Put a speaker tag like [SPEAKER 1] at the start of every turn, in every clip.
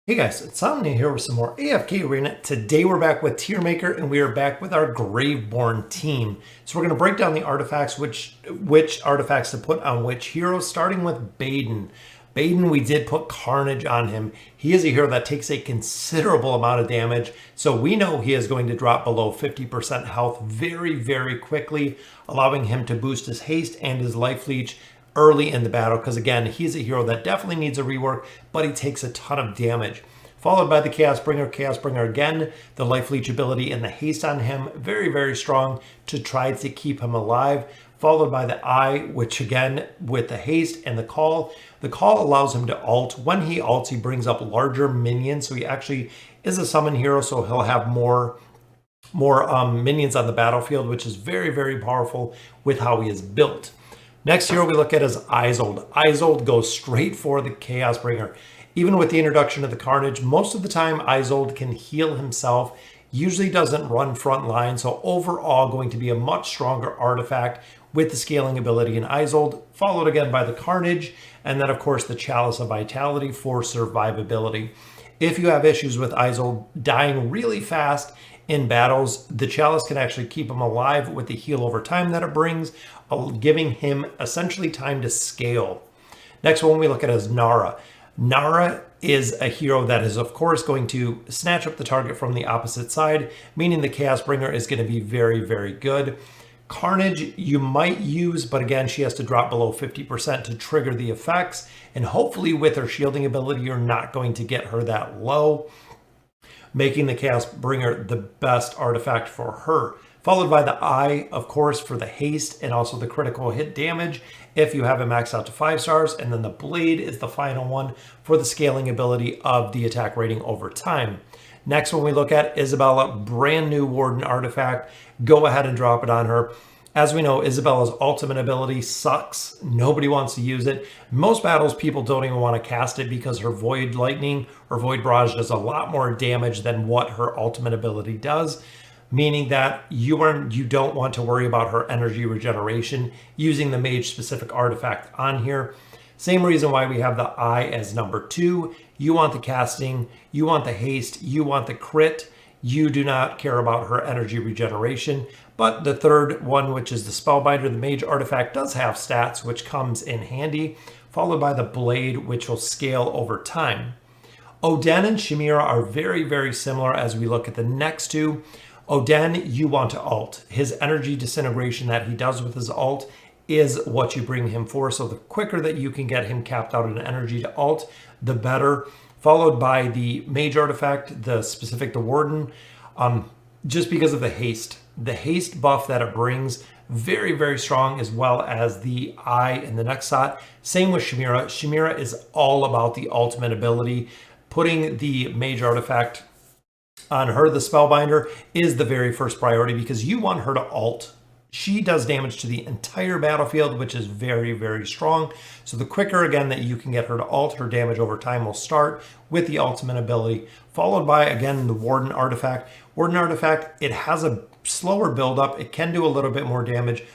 [SPEAKER 1] Hey guys, it's Omni here with some more AFK Arena. Today we're back with Tier Maker and we are back with our Graveborn team. So we're going to break down the artifacts, which artifacts to put on which heroes, starting with Baden. Baden, we did put Carnage on him. He is a hero that takes a considerable amount of damage, so we know he is going to drop below 50% health very, very quickly, allowing him to boost his haste and his life leech early in the battle, because again, he's a hero that definitely needs a rework, but he takes a ton of damage. Followed by the Chaos Bringer. Chaos Bringer again, the life leech ability and the haste on him, very, very strong to try to keep him alive. Followed by the Eye, which again, with the haste and the call allows him to ult. When he ults, he brings up larger minions, so he actually is a summon hero, so he'll have more minions on the battlefield, which is very, very powerful with how he is built. Next hero we look at is Isolde. Isolde goes straight for the Chaos Bringer. Even with the introduction of the Carnage, most of the time Isolde can heal himself, usually doesn't run front line, so overall going to be a much stronger artifact with the scaling ability in Isolde, followed again by the Carnage, and then of course the Chalice of Vitality for survivability. If you have issues with Isolde dying really fast in battles, the Chalice can actually keep him alive with the heal over time that it brings, giving him essentially time to scale. Next one we look at is Nara. Nara is a hero that is of course going to snatch up the target from the opposite side, meaning the Chaos Bringer is going to be very, very good. Carnage you might use, but again, she has to drop below 50% to trigger the effects, and hopefully with her shielding ability, you're not going to get her that low, making the Chaos Bringer the best artifact for her. Followed by the Eye, of course, for the haste and also the critical hit damage if you have it maxed out to 5 stars. And then the Blade is the final one for the scaling ability of the attack rating over time. Next one we look at, Isabella, brand new Warden artifact. Go ahead and drop it on her. As we know, Isabella's ultimate ability sucks. Nobody wants to use it. Most battles, people don't even want to cast it because her Void Lightning or Void Barrage does a lot more damage than what her ultimate ability does, meaning that you don't want to worry about her energy regeneration using the mage-specific artifact on here. Same reason why we have the Eye as number 2. You want the casting, you want the haste, you want the crit. You do not care about her energy regeneration. But the third one, which is the Spellbinder, the mage artifact, does have stats, which comes in handy, followed by the Blade, which will scale over time. Oden and Shimira are very, very similar as we look at the next two. Oden, you want to ult. His energy disintegration that he does with his ult is what you bring him for. So the quicker that you can get him capped out in energy to ult, the better. Followed by the mage artifact, the Warden, just because of the haste. The haste buff that it brings, very, very strong, as well as the Eye in the next shot. Same with Shimira. Shimira is all about the ultimate ability. Putting the mage artifact on her, the Spellbinder, is the very first priority because you want her to ult. She does damage to the entire battlefield, which is very, very strong. So the quicker, again, that you can get her to ult, her damage over time will start with the ultimate ability, followed by, again, the Warden artifact. Warden artifact, it has a slower build-up. It can do a little bit more damage.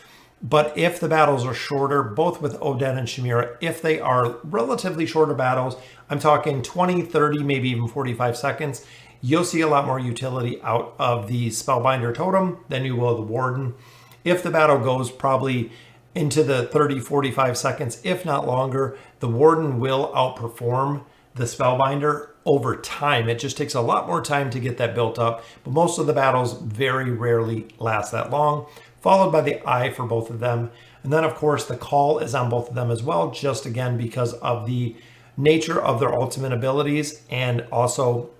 [SPEAKER 1] But if the battles are shorter, both with Oden and Shimira, if they are relatively shorter battles, I'm talking 20, 30, maybe even 45 seconds, you'll see a lot more utility out of the Spellbinder totem than you will the Warden. If the battle goes probably into the 30, 45 seconds, if not longer, the Warden will outperform the Spellbinder over time. It just takes a lot more time to get that built up, but most of the battles very rarely last that long, followed by the Eye for both of them. And then, of course, the Call is on both of them as well, just again because of the nature of their ultimate abilities and also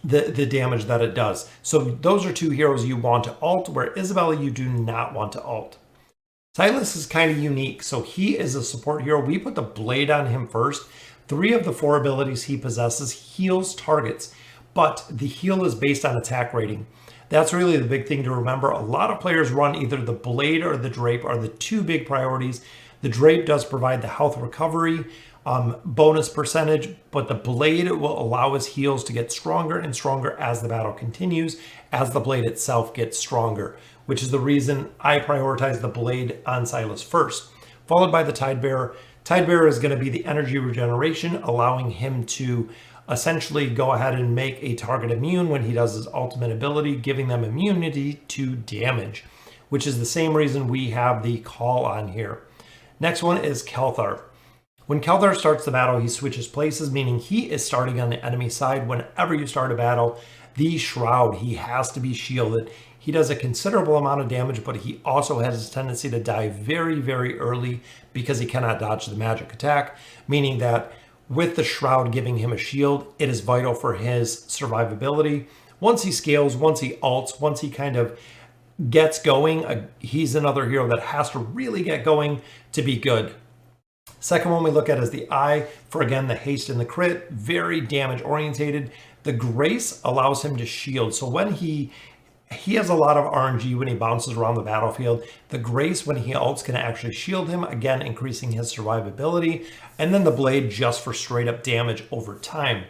[SPEAKER 1] the damage that it does. So those are two heroes you want to ult, where Isabella you do not want to ult. Silas is kind of unique. So he is a support hero. We put the Blade on him first. 3 of the 4 abilities he possesses heals targets, but the heal is based on attack rating. That's really the big thing to remember. A lot of players run either the Blade or the Drape are the 2 big priorities. The Drape does provide the health recovery bonus percentage, but the Blade will allow his heals to get stronger and stronger as the battle continues, as the Blade itself gets stronger, which is the reason I prioritize the Blade on Silas first, followed by the Tidebearer. Tidebearer is going to be the energy regeneration, allowing him to essentially go ahead and make a target immune when he does his ultimate ability, giving them immunity to damage, which is the same reason we have the call on here. Next one is Kelthar. When Kelthar starts the battle, he switches places, meaning he is starting on the enemy side. Whenever you start a battle, the Shroud, he has to be shielded. He does a considerable amount of damage, but he also has a tendency to die very, very early because he cannot dodge the magic attack, meaning that with the Shroud giving him a shield, it is vital for his survivability. Once he scales, once he ults, once he kind of gets going, he's another hero that has to really get going to be good. Second one we look at is the Eye, for again the haste and the crit, very damage orientated. The Grace allows him to shield, so when he has a lot of RNG when he bounces around the battlefield. The Grace, when he ults, can actually shield him, again increasing his survivability. And then the Blade just for straight up damage over time.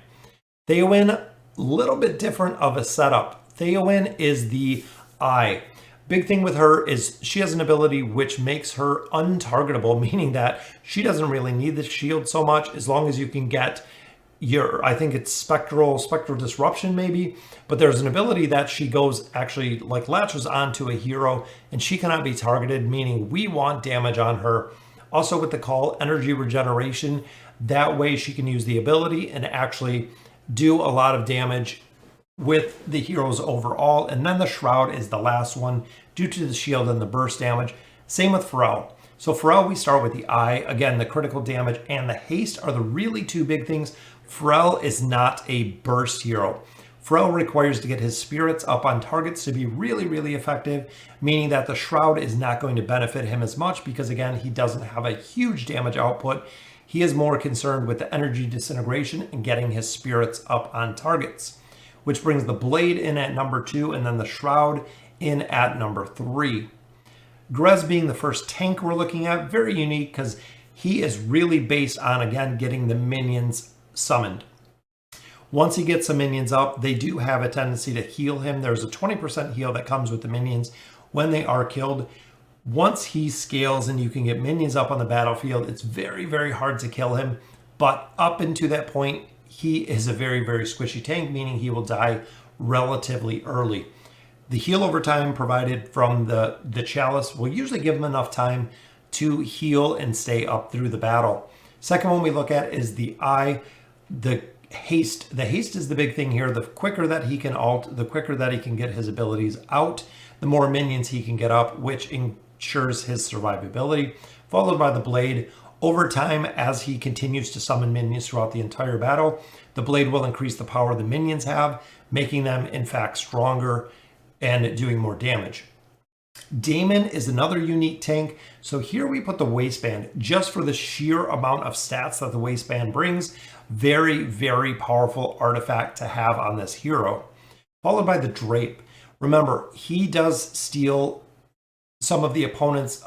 [SPEAKER 1] Theowin, a little bit different of a setup. Theowin is the Eye. Big thing with her is she has an ability which makes her untargetable, meaning that she doesn't really need the shield so much as long as you can get your, I think it's spectral disruption maybe, but there's an ability that she goes actually like latches onto a hero and she cannot be targeted, meaning we want damage on her. Also with the call, energy regeneration, that way she can use the ability and actually do a lot of damage with the heroes overall. And then the Shroud is the last one due to the shield and the burst damage. Same with Pharrell. So Pharrell, we start with the Eye. Again, the critical damage and the haste are the really two big things. Pharrell is not a burst hero. Pharrell requires to get his spirits up on targets to be really, really effective, meaning that the Shroud is not going to benefit him as much because, again, he doesn't have a huge damage output. He is more concerned with the energy disintegration and getting his spirits up on targets, which brings the Blade in at number 2 and then the Shroud in at number 3. Grez being the first tank we're looking at, very unique because he is really based on, again, getting the minions summoned. Once he gets some minions up, they do have a tendency to heal him. There's a 20% heal that comes with the minions when they are killed. Once he scales and you can get minions up on the battlefield, it's very, very hard to kill him. But up into that point, he is a very, very squishy tank, meaning he will die relatively early. The heal over time provided from the Chalice will usually give him enough time to heal and stay up through the battle. Second one we look at is the Eye, the haste. The haste is the big thing here. The quicker that he can ult, the quicker that he can get his abilities out, the more minions he can get up, which ensures his survivability, followed by the Blade. Over time, as he continues to summon minions throughout the entire battle, the Blade will increase the power the minions have, making them, in fact, stronger and doing more damage. Daemon is another unique tank. So here we put the Waistband just for the sheer amount of stats that the Waistband brings. Very, very powerful artifact to have on this hero. Followed by the Drape. Remember, he does steal some of the opponent's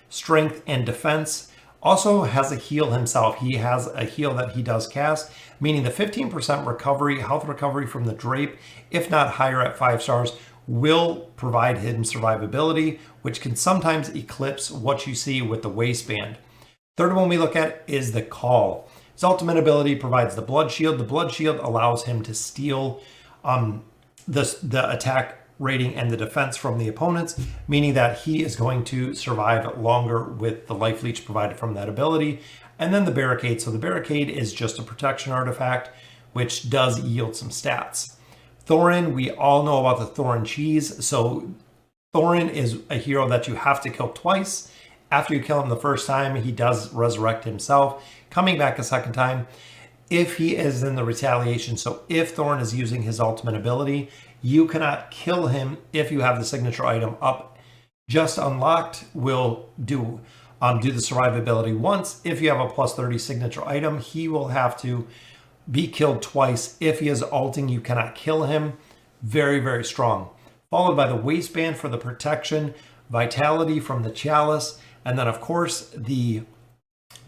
[SPEAKER 1] strength and defense. Also has a heal himself. He has a heal that he does cast, meaning the 15% recovery, health recovery from the Drape, if not higher at 5 stars, will provide him survivability, which can sometimes eclipse what you see with the Waistband. Third one we look at is the Call. His ultimate ability provides the Blood Shield. The Blood Shield allows him to steal the attack rating and the defense from the opponents, meaning that he is going to survive longer with the life leech provided from that ability. And then the Barricade. So the Barricade is just a protection artifact, which does yield some stats. Thorin, we all know about the Thorin cheese. So Thorin is a hero that you have to kill twice. After you kill him the first time, he does resurrect himself, coming back a second time if he is in the retaliation. So if Thorin is using his ultimate ability, you cannot kill him if you have the signature item up. Just unlocked will do the survivability once. If you have a plus 30 signature item, he will have to be killed twice. If he is ulting, you cannot kill him. Very, very strong. Followed by the Waistband for the protection, Vitality from the Chalice, and then of course the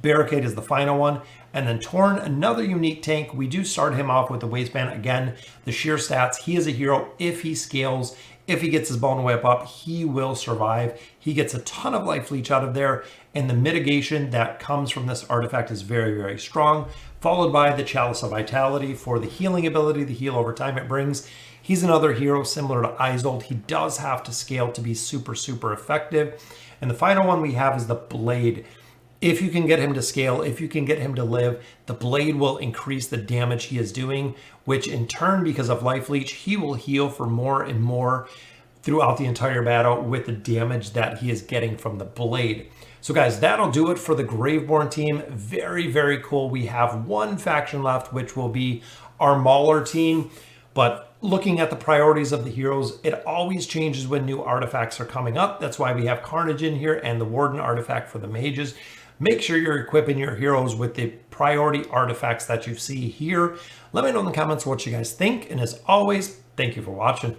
[SPEAKER 1] Barricade is the final one. And then Thorin, another unique tank. We do start him off with the Waistband. Again, the sheer stats. He is a hero if he scales if he gets his bone whip up, he will survive. He gets a ton of life leech out of there, and the mitigation that comes from this artifact is very, very strong, followed by the Chalice of Vitality for the healing ability, the heal over time it brings. He's another hero similar to Isolde. He does have to scale to be super, super effective. And the final one we have is the Blade. If you can get him to scale, if you can get him to live, the Blade will increase the damage he is doing, which in turn, because of Life Leech, he will heal for more and more throughout the entire battle with the damage that he is getting from the Blade. So guys, that'll do it for the Graveborn team. Very, very cool. We have one faction left, which will be our Mauler team. But looking at the priorities of the heroes, it always changes when new artifacts are coming up. That's why we have Carnage in here and the Warden artifact for the mages. Make sure you're equipping your heroes with the priority artifacts that you see here. Let me know in the comments what you guys think. And as always, thank you for watching.